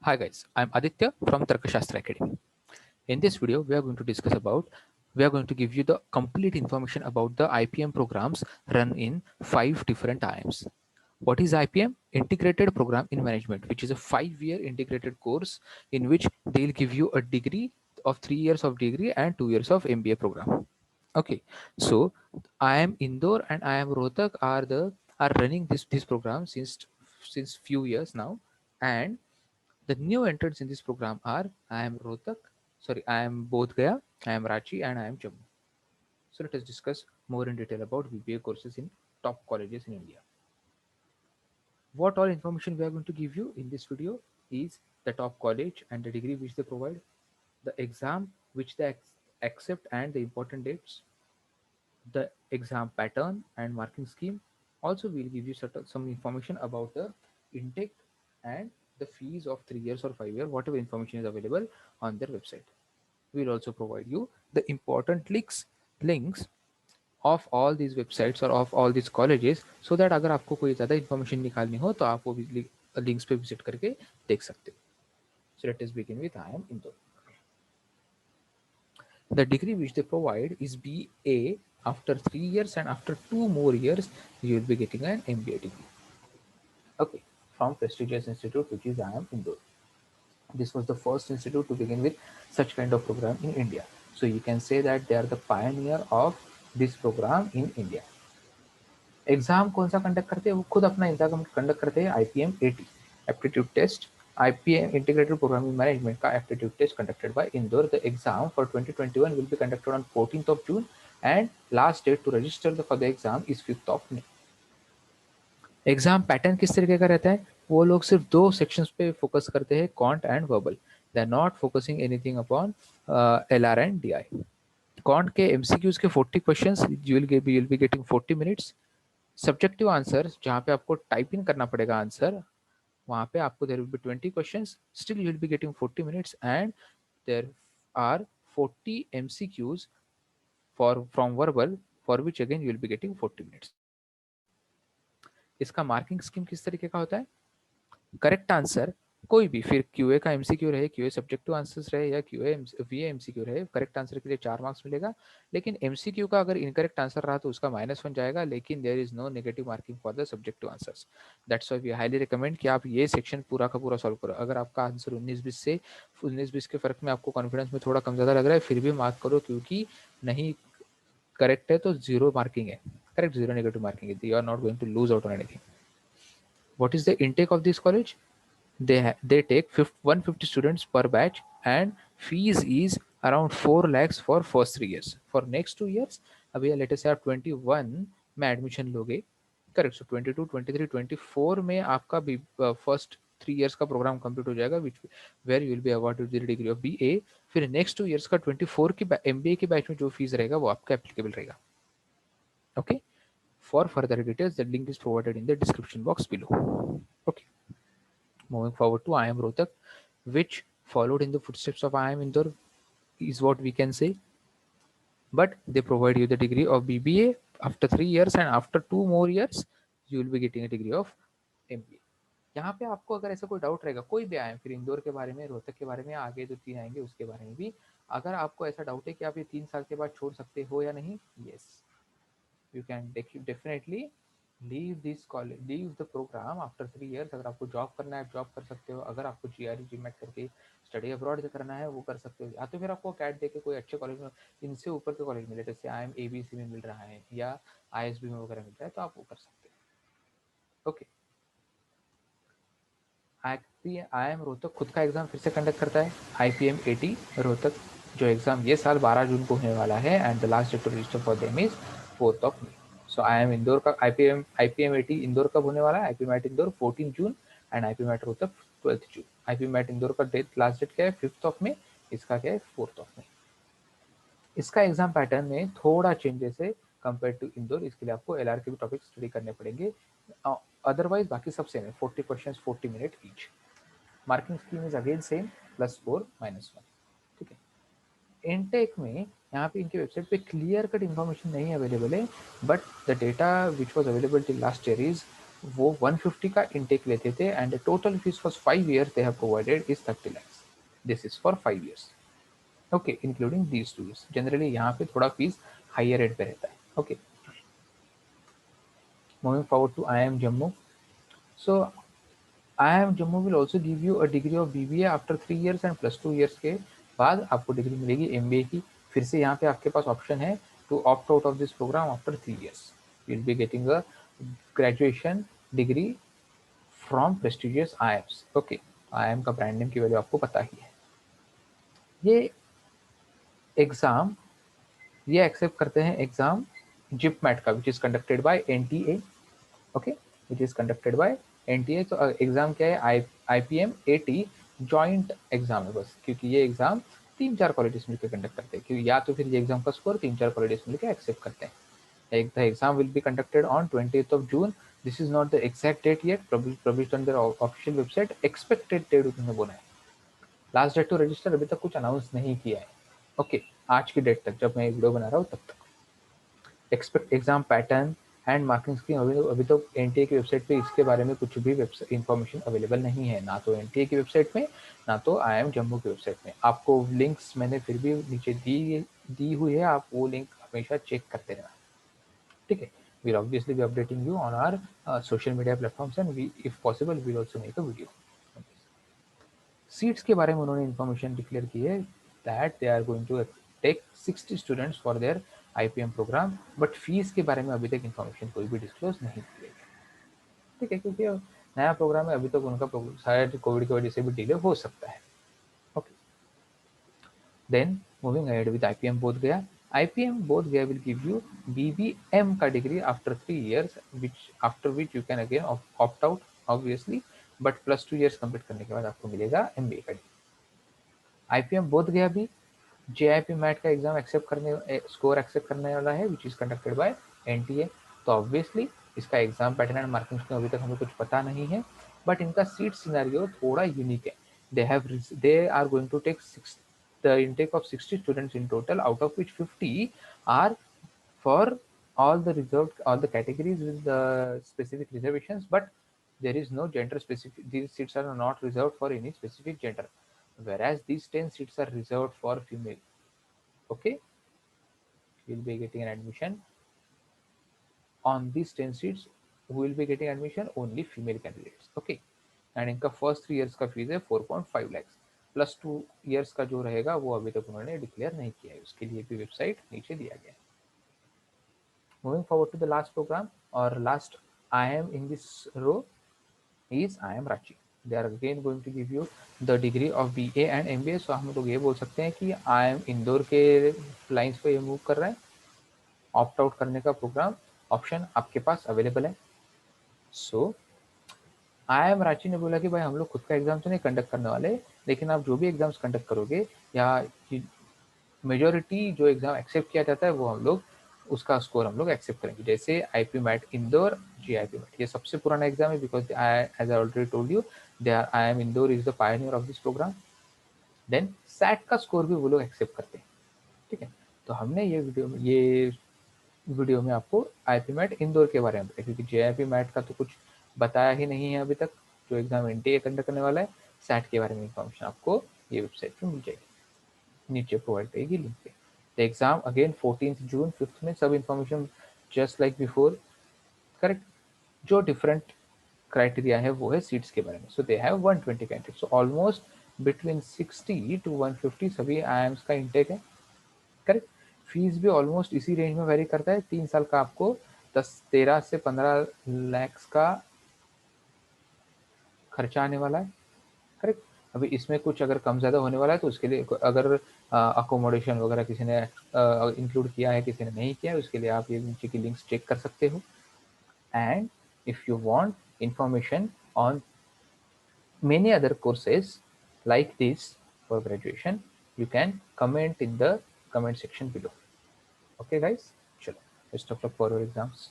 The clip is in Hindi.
Hi guys, I'm Aditya from Tarkashastra Academy. In this video, we are going to give you the complete information about the IPM programs run in 5 different IIMs. What is IPM? Integrated Program in Management, which is a 5-year integrated course in which they'll give you a degree of 3 years of degree and 2 years of MBA program. Okay, so IIM Indore and IIM Rohtak are running this program since few years now, and the new entrants in this program are I am Bodh Gaya, I am Ranchi, and I am Jammu. So let us discuss more in detail about BBA courses in top colleges in India. What all information we are going to give you in this video is the top college and the degree which they provide, the exam which they accept and the important dates, the exam pattern and marking scheme. Also, we'll give you some information about the intake and the fees of 3 years or 5 years, whatever information is available on their website. We'll also provide you the important links of all these websites or of all these colleges, so that अगर आपको कोई ज़्यादा information निकालनी हो तो आप वो भी links पे visit करके देख सकते हो. So let us begin with IIM Indore. The degree which they provide is BA. After 3 years and after 2 more years, you will be getting an MBA degree. Okay, from prestigious institute which is IIM Indore. This was the first institute to begin with such kind of program in India. So you can say that they are the pioneer of this program in India. Exam कौन सा कंडक्ट करते हैं? वो खुद अपना एग्जाम कंडक्ट करते हैं. IPM 80 aptitude test, IPM integrated programming management का aptitude test conducted by Indore. The exam for 2021 will be conducted on 14th of June and last date to register for the exam is 5th of May. Exam pattern किस तरीके का रहता है? वो लोग सिर्फ 2 सेक्शंस पे फोकस करते हैं, quant and verbal. They are not focusing anything upon LR and DI. Quant के MCQs के 40 questions, you will be getting 40 minutes. Subjective answer जहाँ पे आपको टाइप इन करना पड़ेगा आंसर, वहाँ पे आपको there will be 20 questions, still you will be getting 40 minutes and there are 40 MCQs for from verbal for which again you will be getting 40 minutes. इसका मार्किंग स्कीम किस तरीके का होता है? करेक्ट आंसर कोई भी, फिर QA का MCQ रहे, QA सब्जेक्टिव आंसर्स रहे या QA VA MCQ रहे, करेक्ट आंसर के लिए 4 मार्क्स मिलेगा. लेकिन MCQ का अगर इनकरेक्ट आंसर रहा तो उसका -1 जाएगा, लेकिन there is no negative marking for the subjective answers. That's why we highly recommend कि आप ये सेक्शन पूरा का पूरा सॉल्व करो. अगर आपका आंसर 19-20 के फर्क में आपको कॉन्फिडेंस में थोड़ा कम ज़्यादा लग रहा है, फिर भी मार्क करो, क्योंकि नहीं करेक्ट है तो 0 मार्किंग है, करेक्ट 0 नेगेटिव मार्किंग है. You are not going to lose out on anything. What is the intake of this college? They take 150 students per batch and fees is around 4 lakhs for first 3 years. For next 2 years, अभी let us say आप 21 में एडमिशन लोगे, करेक्ट. सो 22, 23, 24 में आपका फर्स्ट 3 years का प्रोग्राम कंप्लीट हो जाएगा, which where you will be awarded the degree of BA. फिर नेक्स्ट 2 years का 24 की MBA की बैच में जो फीस रहेगा वो आपका एप्लीकेबल रहेगा. Okay. For further details, the link is provided in the description box below. Okay. Moving forward to IIM Rohtak, which followed in the footsteps of IIM Indore, is what we can say. But they provide you the degree of BBA after 3 years, and after 2 more years, you will be getting a degree of MBA. यहाँ पे आपको अगर ऐसा कोई डाउट रहेगा, कोई भी आए, फिर इंदौर के बारे में, रोहतक के बारे में, आगे जो 3 आएंगे उसके बारे में भी, अगर आपको ऐसा डाउट है कि आप ये 3 साल के बाद छोड़ सकते हो या नहीं, yes, you can definitely leave this college, leave the program after 3 years. अगर आपको जॉब करना है, जॉब कर सकते हो. अगर आपको GRE GMAT करके स्टडी अब्रॉड करना है, वो कर सकते हो. या तो फिर आपको कैट दे के कोई अच्छे कॉलेज में, इनसे ऊपर के कॉलेज में, जैसे IIM ABC में मिल रहा है या ISB में वगैरह मिल रहा है, तो आप वो कर सकते हो. ओके. IIM रोहतक खुद का एग्जाम फिर से कंडक्ट करता है. IPM 80 रोहतक, जो एग्जाम ये साल 12 जून को होने वाला है, and the last date to register for them is 4th of May. So IIM Indore का IPM 80 इंदौर कब होने वाला है? IPM at Indore 14 June and IPM at Rohtak 12th June. IPM at Indore का लास्ट डेट क्या है? 5th of May. इसका क्या है? 4th of May. इसका एग्जाम पैटर्न में थोड़ा चेंजेस है कंपेयर टू इंदौर. इसके लिए आपको LR के भी टॉपिक स्टडी करने पड़ेंगे, अदरवाइज बाकी सब सेम है. 40 questions 40 minute each. Marking scheme is again same, +4 -1. ठीक है. इनटेक में यहाँ पे इनके वेबसाइट पे क्लियर कट इन्फॉर्मेशन नहीं अवेलेबल है, but the data which was available till last year is वो 150 का इंटेक लेते थे and total fees for 5 years they have provided is 30 lakhs. This is for 5 years. Okay, including these 2 years. Generally यहाँ पे थोड़ा फीस हायर रेट पे रहता है. Okay, moving forward to IIM Jammu. So IIM Jammu will also give you a degree of BBA after 3 years and plus 2 years के बाद आपको डिग्री मिलेगी MBA की. फिर से यहाँ पे आपके पास ऑप्शन है to opt out of this program after 3 years. You will be getting a graduation degree from prestigious IIMs. Okay, IIM का ब्रांड नेम की वैल्यू आपको पता ही है. ये एग्जाम ये एक्सेप्ट करते हैं एग्जाम जिपमैट का which is conducted by NTA. Okay, which is conducted by NTA. तो एग्जाम क्या है, IPM AT जॉइंट एग्जाम है बस, क्योंकि ये एग्जाम 3-4 कॉलेजेस मिलकर कंडक्ट करते हैं, क्योंकि या तो फिर ये एग्जाम का स्कोर 3-4 कॉलेजेस मिलकर एक्सेप्ट करते हैं. The exam will be conducted on 20th of June. This is not the exact date yet, published on their official website. Expected date उन्होंने बोला है. लास्ट डेट टू रजिस्टर अभी तक कुछ अनाउंस नहीं किया है. ओके, आज की डेट तक जब मैं वीडियो बना रहा हूँ तब तक. Expect exam pattern and marking scheme अभी तो NTA की वेबसाइट पे इसके बारे में कुछ भी इंफॉर्मेशन अवेलेबल नहीं है, ना तो NTA की वेबसाइट में ना तो IIM जम्मू की वेबसाइट में. आपको लिंक्स मैंने फिर भी नीचे दी हुई है, आप वो लिंक हमेशा चेक करते रहना. ठीक है, we'll obviously be updating you on our social media platforms and we if possible we'll also make a video. Seats के बारे में उन्होंने इन्फॉर्मेशन डिक्लेयर की है that they are going to take 60 students for their IPM program, but fees के बारे में अभी तक इन्फॉर्मेशन कोई भी डिस्क्लोज नहीं की गई. ठीक है, क्योंकि नया प्रोग्राम है, अभी तक उनका शायद कोविड की वजह से भी डिले हो सकता है. Okay, then moving ahead with IPM Bodh गया. IPM बोध गया will give you BBM का degree after 3 years, after which you can again opt out obviously, but plus 2 years complete करने के बाद आपको मिलेगा MBA का डिग्री. IPM बोध गया भी JIP मैट का एग्जाम स्कोर एक्सेप्ट करने वाला है which is conducted by NTA. तो ऑब्वियसली इसका exam pattern and marking scheme अभी तक हमें कुछ पता नहीं है, बट इनका सीट सिनेरियो थोड़ा यूनिक है. They are going to take the intake of 60 students in total, out of which 50 are for all the categories with the specific reservations, but there is no gender specific. These seats are not reserved for any specific gender, whereas these 10 seats are reserved for female. Okay, you'll be getting an admission on these 10 seats. Who will be getting admission? Only female candidates. Okay, and इनका फर्स्ट 3 years का फीस है 4.5 lakhs. प्लस 2 years का जो रहेगा वो अभी तक उन्होंने डिक्लेयर नहीं किया है, उसके लिए भी वेबसाइट नीचे दिया गया है. Moving forward to the last program और last IIM in this row is IIM Ranchi. They are again going to give you the degree of BA and MBA. So हम लोग ये बोल सकते हैं कि IIM इंदौर के लाइंस पे ये मूव कर रहा है. ऑप्ट आउट करने का प्रोग्राम ऑप्शन आपके पास अवेलेबल है. सो IIM रांची ने बोला कि भाई हम लोग खुद का एग्जाम तो नहीं कंडक्ट करने वाले, लेकिन आप जो भी एग्जाम्स कंडक्ट करोगे या मेजोरिटी जो एग्जाम एक्सेप्ट किया जाता है वो हम लोग उसका स्कोर हम लोग एक्सेप्ट करेंगे. जैसे IP MAT Indore, GIP MAT, ये सबसे पुराना एग्जाम है because as I already told you they are IIM Indore is the pioneer of this program. Then SAT का स्कोर भी वो लोग एक्सेप्ट करते हैं. ठीक है, तो हमने ये वीडियो में आपको IP मैट इंदौर के बारे में बताया, क्योंकि JIP मैट का तो कुछ बताया ही नहीं है अभी तक, जो एग्जाम NTA कंडक्ट करने वाला है. सैट के बारे में इंफॉर्मेशन आपको ये वेबसाइट पे मिल जाएगी, नीचे प्रोवाइड करेगी लिंक पे. The exam again 14 June 5th में, सब information just like before, correct. जो डिफरेंट क्राइटेरिया है वो है सीट्स के बारे में. So they have 120 candidate, so almost between 60 to 150 सभी IIMs का इंटेक है, करेक्ट. फीस भी ऑलमोस्ट इसी रेंज में वेरी करता है. 3 साल का आपको 13 से 15 lakhs का खर्चा आने वाला है, करेक्ट. अभी इसमें कुछ अगर कम ज़्यादा होने वाला है तो उसके लिए अगर अकोमोडेशन वगैरह किसी ने इंक्लूड किया है, किसी ने नहीं किया है, उसके लिए आप ये नीचे की लिंक्स चेक कर सकते हो. And if you want information on many other courses like this for graduation, you can comment in the comment section below. Okay guys, chalo, best of luck for your exams.